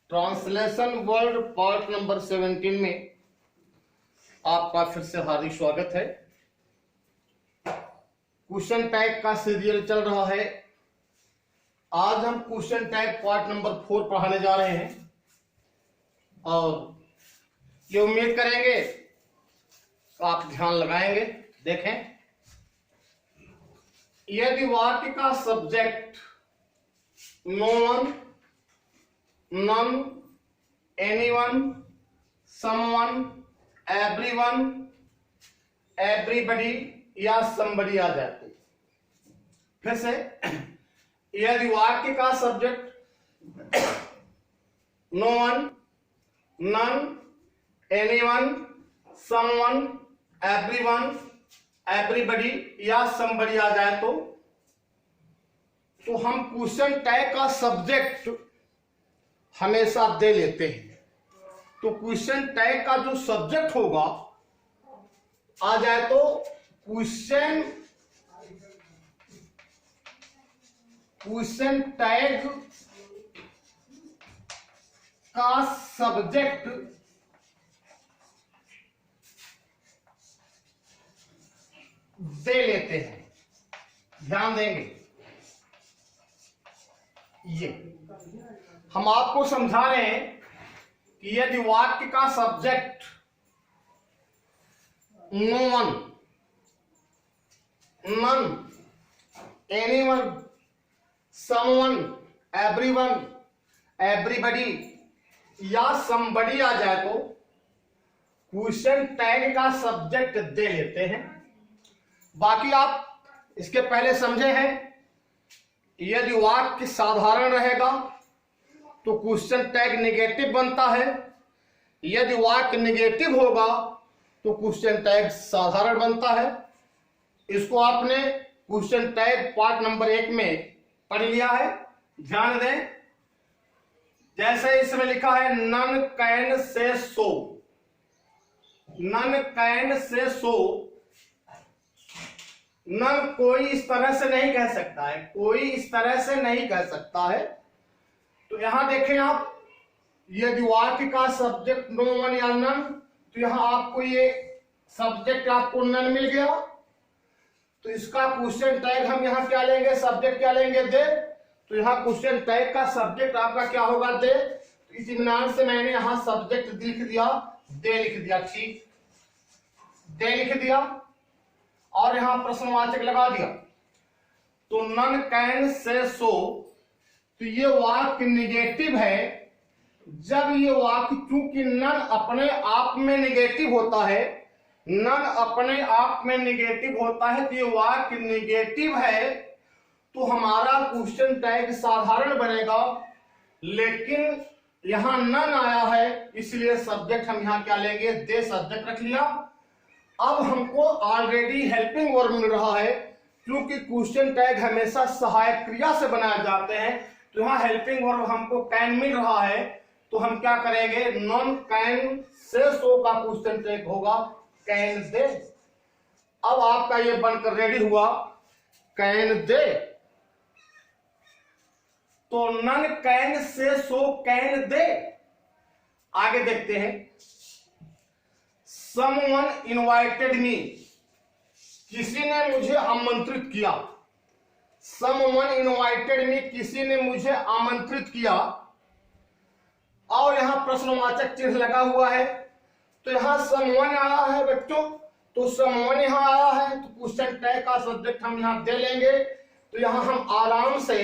Translation word part number 17 में आपका फिर से हार्दिक स्वागत है। क्वेश्चन टैग का सीरियल चल रहा है। आज हम क्वेश्चन टैग पार्ट नंबर 4 पढ़ाने जा रहे हैं और ये उम्मीद करेंगे आप ध्यान लगाएंगे। देखें, यदि वाक्य का subject no one, none, anyone, someone, everyone, everybody या somebody आ जाते। फिर से, यदि वाक्य का सब्जेक्ट no one, none, anyone, someone, everyone, everybody या somebody आ जाए तो हम क्वेश्चन टैग का सब्जेक्ट हमेशा दे लेते हैं। तो क्वेश्चन टैग का जो सब्जेक्ट होगा आ जाए तो क्वेश्चन टैग का सब्जेक्ट दे लेते हैं। ध्यान देंगे, ये हम आपको समझा रहे हैं कि यदि वाक्य का subject no one, none, anyone, someone, everyone, everybody या समबडी आ जाए तो क्वेश्चन टैग का सब्जेक्ट दे लेते हैं। बाकी आप इसके पहले समझे हैं, यदि वाक्य साधारण रहेगा तो क्वेश्चन टैग नेगेटिव बनता है। यदि वाक्य नेगेटिव होगा तो क्वेश्चन टैग साधारण बनता है। इसको आपने क्वेश्चन टैग पार्ट नंबर 1 में पढ़ लिया है। ध्यान दें, जैसे इसमें लिखा है none can say so, none can say so, none कोई इस तरह से नहीं कह सकता है, कोई इस तरह से नहीं कह सकता है। तो यहां देखें आप, यदि वाक्य का सब्जेक्ट नो वन या नन, तो यहां आपको ये सब्जेक्ट आपको नन मिल गया। तो इसका क्वेश्चन टैग हम यहां क्या लेंगे, सब्जेक्ट क्या लेंगे, दे। तो यहां क्वेश्चन टैग का सब्जेक्ट आपका क्या होगा, दे। तो इस इत्मीनान से मैंने यहां सब्जेक्ट लिख दिया, दे लिख दिया। ठीक, दे लिख दिया और यहां प्रश्नवाचक लगा दिया। तो नन कैन से सो, तो ये वाक्य निगेटिव है। जब ये वाक्य, चूंकि नन अपने आप में निगेटिव होता है, नन अपने आप में निगेटिव होता है, तो ये वाक्य निगेटिव है तो हमारा क्वेश्चन टैग साधारण बनेगा। लेकिन यहां नन आया है इसलिए सब्जेक्ट हम यहां क्या लेंगे, दे सब्जेक्ट रख लिया। अब हमको ऑलरेडी हेल्पिंग वर्ब मिल रहा है, क्योंकि क्वेश्चन टैग हमेशा सहायक क्रिया से बनाए जाते हैं। तो यहाँ हेल्पिंग वर्ब हमको कैन मिल रहा है, तो हम क्या करेंगे, नॉन कैन से सो का क्वेश्चन टैग होगा कैन दे। अब आपका ये बनकर रेडी हुआ, कैन दे। तो none can say so can they. आगे देखते हैं, समवन इनवाइटेड मी, किसी ने मुझे आमंत्रित किया। समवन इनवाइटेड मी, किसी ने मुझे आमंत्रित किया। और यहां प्रश्नवाचक चिन्ह लगा हुआ है। तो यहां समवन आया है बच्चों, तो समवन यहां आया है तो क्वेश्चन टैग का सब्जेक्ट हम यहां दे लेंगे। तो यहां हम आराम से,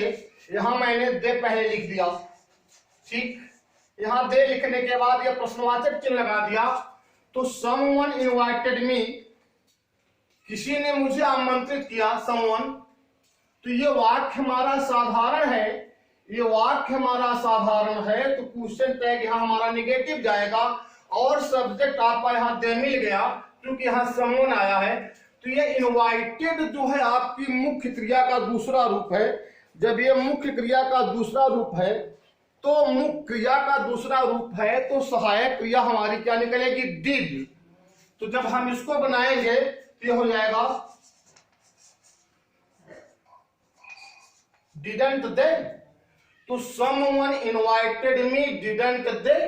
यहां मैंने दे पहले लिख दिया। ठीक, यहां दे लिखने के बाद यह प्रश्नवाचक चिन्ह लगा दिया। तो समवन इनवाइटेड मी, किसी ने मुझे आमंत्रित किया, समवन। तो ये वाक्य हमारा साधारण है, ये वाक्य हमारा साधारण है तो क्वेश्चन टैग यहां हमारा निगेटिव जाएगा और सब्जेक्ट आपका यहां दे मिल गया, क्योंकि यहां समवन आया है। तो ये इनवाइटेड जो है आपकी मुख्य क्रिया का दूसरा रूप है। जब ये मुख्य क्रिया का दूसरा रूप है, तो मुख्य क्रिया का दूसरा रूप है तो सहायक क्रिया हमारी क्या निकलेगी, डिड। तो जब हम इसको बनाएंगे तो ये हो जाएगा didn't they। तो someone invited me, didn't they?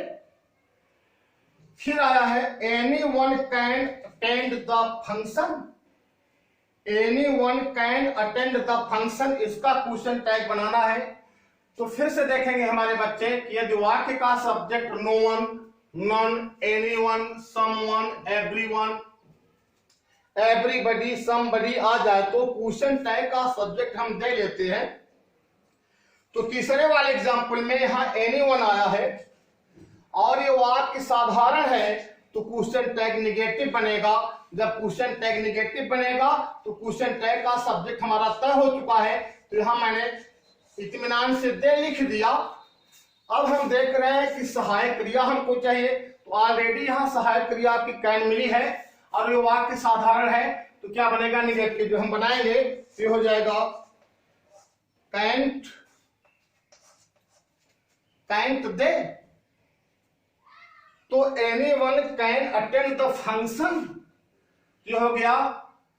फिर आया है anyone can attend the function, anyone can attend the function, इसका क्वेश्चन टैग बनाना है। तो फिर से देखेंगे हमारे बच्चे कि यदि वाक्य का subject no one, none, anyone, someone, everyone, everybody, somebody आ जाए तो क्वेश्चन टैग का सब्जेक्ट हम दे लेते हैं। तो तीसरे वाले एग्जांपल में यहां एनीवन आया है और ये वाक्य साधारण है तो क्वेश्चन टैग निगेटिव बनेगा। जब क्वेश्चन टैग निगेटिव बनेगा तो क्वेश्चन टैग का सब्जेक्ट हमारा तय हो चुका है। तो यहां मैंने इत्मीनान से दे लिख दिया। अब हम देख रहे हैं कि सहायक क्रिया हमको चाहिए, तो ऑलरेडी यहां सहायक क्रिया आपकी कैन मिली है और ये वाक्य साधारण है तो क्या बनेगा निगेटिव। जो हम बनाएंगे तो हो जाएगा कैंट, कैंट दे। तो anyone can attend the function, ये हो गया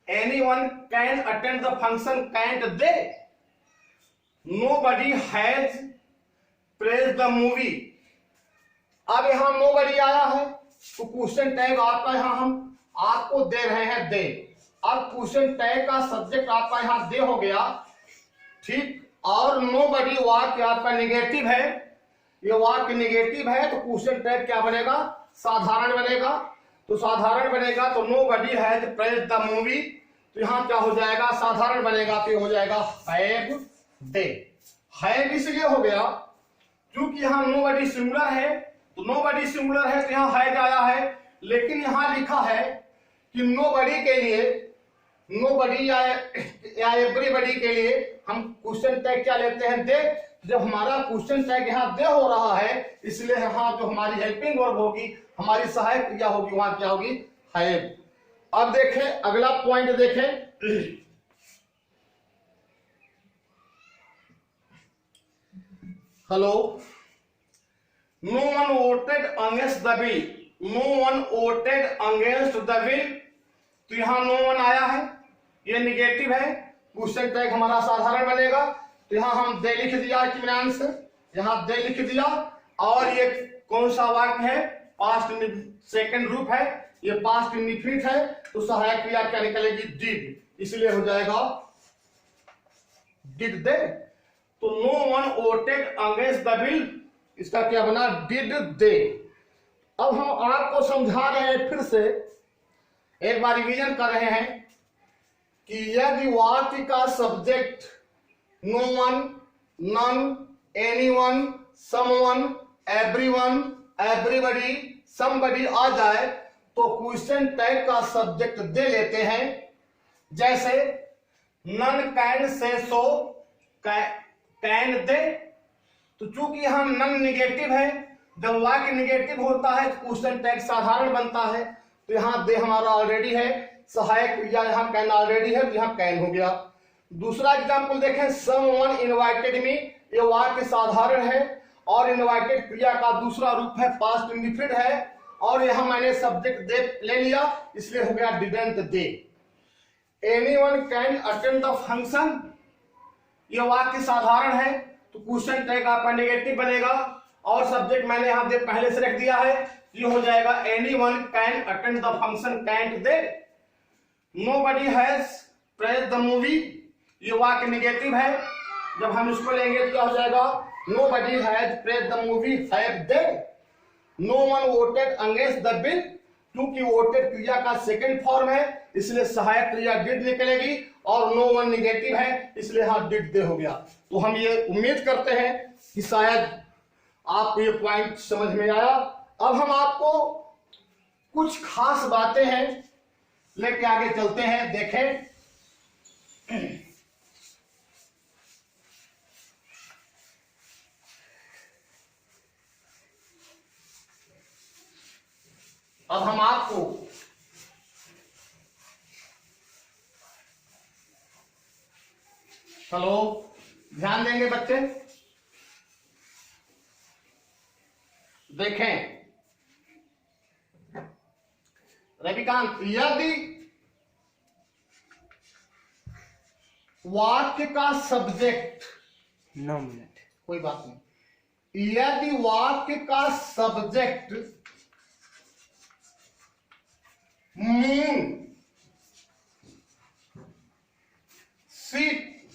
anyone can attend the function can't they. Nobody has praised the movie. अब यहां नोबडी आया है तो क्वेश्चन टैग आपका यहां हम आपको दे रहे हैं दे। अब क्वेश्चन टैग का सब्जेक्ट आपका यहां दे हो गया, ठीक। और नोबडी वाक्य आपका निगेटिव है, ये वाक्य निगेटिव है तो क्वेश्चन टैग क्या बनेगा, साधारण बनेगा। तो साधारण बनेगा तो nobody has praised the movie, तो यहां क्या हो जाएगा, साधारण बनेगा तो हो जाएगा हैव दे। हैव इसलिए हो गया क्योंकि यहां नोबडी सिंगुलर है, तो नोबडी सिंगुलर है तो यहां हैज आया है। लेकिन यहां लिखा है कि नोबडी के लिए, नोबडी या एवरीबडी के लिए हम क्वेश्चन टैग क्या लेते हैं, दे। जब हमारा क्वेश्चन टैग यहाँ दे हो रहा है इसलिए यहाँ जो हमारी हेल्पिंग वर्ब होगी, हमारी सहायक क्रिया होगी, वहां क्या होगी, हैव। अब देखें अगला पॉइंट देखें। Hello, no one voted against the bill, no one voted against the bill. तो यहां नो वन आया है, ये निगेटिव है, क्वेश्चन टैग हमारा साधारण बनेगा। तो यहां हम दे लिख दिया इत्मीनान से, यहां दे लिख दिया। और ये कौन सा वाक्य है, पास्ट सेकंड रूप है, ये पास्ट इंडिफिनिट है तो सहायक क्रिया क्या निकलेगी, डिड, इसलिए हो जाएगा डिड दे। तो no one voted against the bill, इसका क्या बना, डिड दे। अब हम आपको समझा रहे हैं, फिर से एक बार रिवीजन कर रहे हैं कि यदि वाक्य का subject no one, none, anyone, someone, everyone, everybody, somebody आ जाए तो क्वेश्चन टैग का सब्जेक्ट दे लेते हैं। जैसे none can say so, can they. तो चूंकि यहां नन निगेटिव है, जब वाक्य निगेटिव होता है तो क्वेश्चन टैग साधारण बनता है। तो यहां दे हमारा ऑलरेडी है, सहायक क्रिया यहां कैन ऑलरेडी है तो यहां कैन हो गया। दूसरा एग्जांपल देखें, समवन इनवाइटेड मी, ये वाक्य साधारण है और इनवाइटेड क्रिया का दूसरा रूप है, पास्ट इंडिफिनिट है और यहां मैंने सब्जेक्ट दे ले लिया इसलिए हो गया didn't they. Anyone can attend the function, ये वाक्य साधारण है तो क्वेश्चन टैग आपका नेगेटिव बनेगा और सब्जेक्ट मैंने यहां दे पहले से रख दिया है, ये हो जाएगा anyone can attend the function can't they. Nobody has praised the movie, ये वाक्य नेगेटिव है, जब हम इसको लेंगे तो क्या हो जाएगा, nobody has praised the movie have they. No one voted against the bill, क्योंकि वोटेड क्रिया का सेकंड फॉर्म है इसलिए सहायक क्रिया डिड निकलेगी और नो वन निगेटिव है इसलिए हाँ डिड दे हो गया। तो हम ये उम्मीद करते हैं कि शायद आपको ये पॉइंट समझ में आया। अब हम आपको कुछ खास बातें हैं लेके आगे चलते हैं। देखें अब हम आपको हेलो ध्यान देंगे बच्चे। देखें रविकांत, यदि वाक्य का सब्जेक्ट 9 मिनट कोई बात नहीं। यदि वाक्य का सब्जेक्ट मून, शिप,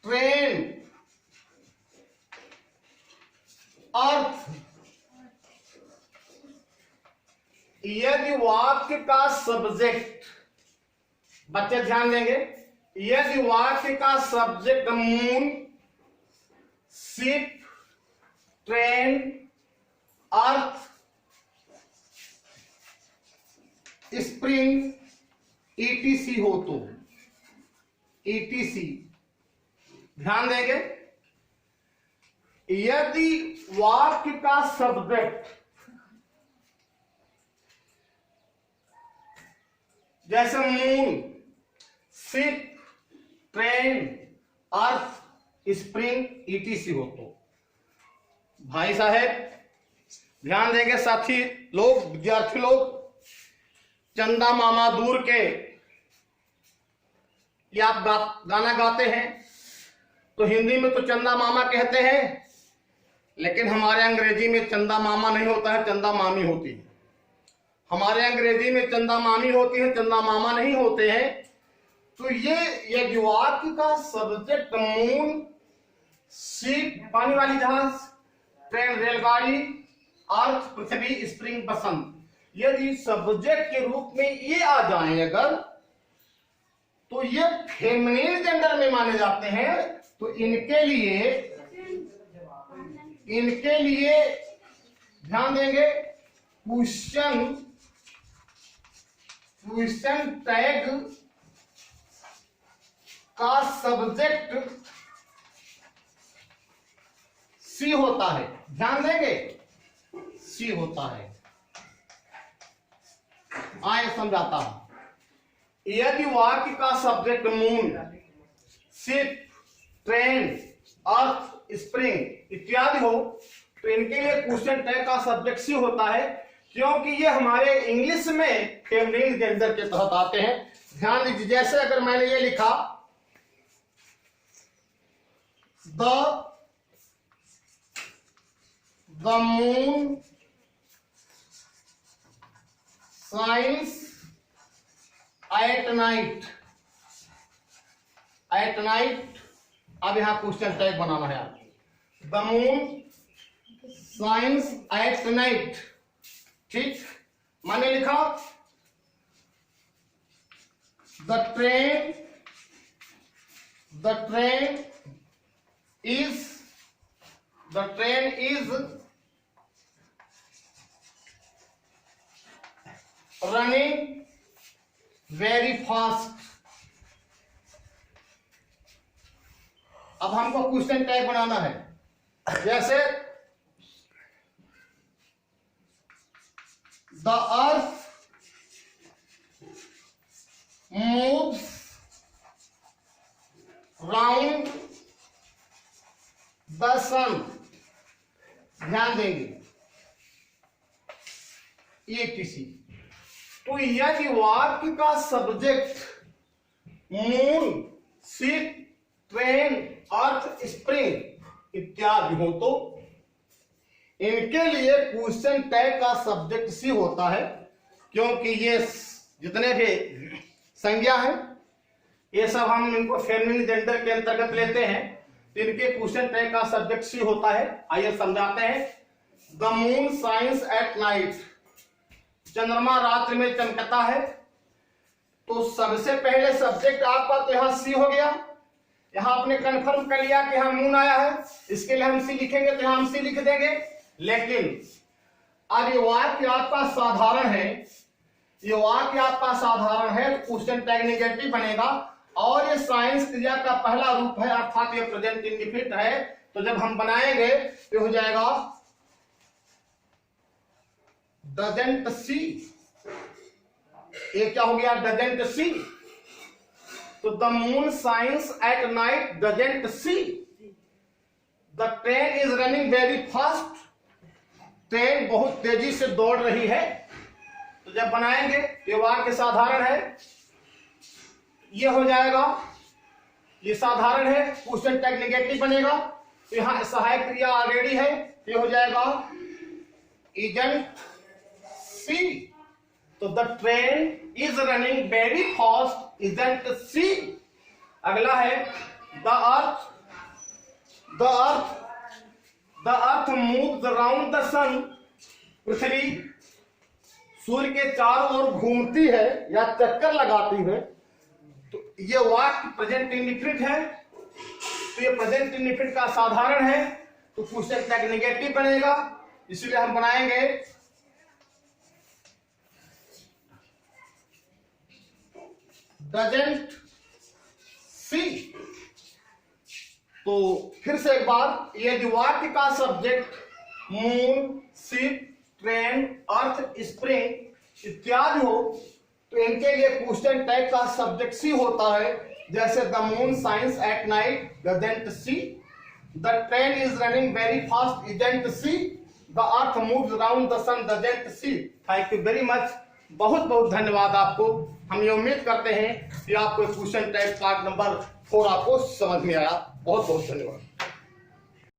ट्रेन, अर्थ, यदि वाक्य का सब्जेक्ट, बच्चे ध्यान देंगे, यदि वाक्य का subject moon, ship, train, earth, spring, etc हो तो, ईटीसी ध्यान देंगे, यदि वाक्य का सब्जेक्ट जैसे moon, ship, train, earth, spring, etc हो तो, भाई साहब ध्यान देंगे, साथी लोग, विद्यार्थी लोग, चंदा मामा दूर के, ये आप गाना गाते हैं तो हिंदी में तो चंदा मामा कहते हैं, लेकिन हमारे अंग्रेजी में चंदा मामा नहीं होता है, चंदा मामी होती है। हमारे अंग्रेजी में चंदा मामी होती है, चंदा मामा नहीं होते हैं। तो ये वाक्य का सब्जेक्ट मून, शिप पानी वाली जहाज, ट्रेन रेलगाड़ी, अर्थ पृथ्वी, स्प्रिंग बसंत, यदि सब्जेक्ट के रूप में ये आ जाए अगर, तो ये फेमिनिन जेंडर में माने जाते हैं। तो इनके लिए ध्यान देंगे, क्वेश्चन टैग का सब्जेक्ट सी होता है, ध्यान देंगे, सी होता है। आए समझाता हूं। यदि वाक्य का subject moon, ship, train, earth, spring इत्यादि हो, तो इनके लिए क्वेश्चन टैग का सब्जेक्ट सी होता है, क्योंकि ये हमारे इंग्लिश में फेमिनिन जेंडर के तहत आते हैं। ध्यान दीजिए, जैसे अगर मैंने ये लिखा the moon shines at night, अब यहां क्वेश्चन टैग बनाना है आपको, the moon shines at night, ठीक। मैंने लिखा the train is running very fast. अब हमको क्वेश्चन टैग बनाना है, जैसे the earth moves round the sun, ध्यान देंगे, ये किसी। तो यदि वाक्य का subject moon, ship, train, earth, spring इत्यादि हो, तो इनके लिए क्वेश्चन टैग का सब्जेक्ट सी होता है, क्योंकि ये जितने भी संज्ञा है ये सब हम इनको फेमिनिन जेंडर के अंतर्गत लेते हैं, तो इनके क्वेश्चन टैग का सब्जेक्ट सी होता है। आइए समझाते हैं। The moon shines at night, चंद्रमा रात्रि में चमकता है। तो सबसे पहले सब्जेक्ट आपका तो यहां सी हो गया, यहां आपने कंफर्म कर लिया कि यहां मून आया है, इसके लिए हम सी लिखेंगे, तो यहां हम सी लिख देंगे। लेकिन अब ये वाक्य आपका साधारण है, ये वाक्य आपका साधारण है, क्वेश्चन टैग नेगेटिव बनेगा, और ये साइंस क्रिया का पहला रूप है, अर्थात ये प्रेजेंट इंडेफिनिट है। तो जब हम बनाएंगे तो हो जाएगा डजंट सी, ये क्या हो गया, डजंट सी। तो the moon shines at night doesn't she, the train is running very fast, train बहुत तेजी से दौड़ रही है। तो जब बनाएंगे ये वाक्य साधारण है, ये हो जाएगा ये साधारण है, क्वेश्चन टैग नेगेटिव बनेगा, तो यहाँ सहायक क्रिया ऑलरेडी है, ये हो जाएगा इजंट सी। तो the train is running very fast isn't see. अगला है the earth moves around the sun. पृथ्वी सूर्य के चारों ओर घूमती है या चक्कर लगाती है। तो ये वाक्य प्रेजेंट इंडिफिनिट है, तो ये प्रेजेंट इंडिफिनिट का साधारण है, तो क्वेश्चन टैग नेगेटिव बनेगा, इसलिए हम बनाएंगे डजंट सी। तो फिर से एक बार, यदि वाक्य का subject moon, ship, train, earth, spring इत्यादि हो तो इनके लिए क्वेश्चन टैग का सब्जेक्ट सी होता है। जैसे the moon shines at night, doesn't she. The train is running very fast, isn't she. The earth moves around the sun, doesn't she. Thank you very much, बहुत बहुत धन्यवाद आपको। हम ये उम्मीद करते हैं कि आपको क्वेश्चन टैग पार्ट नंबर 4 आपको समझ में आया। बहुत बहुत धन्यवाद।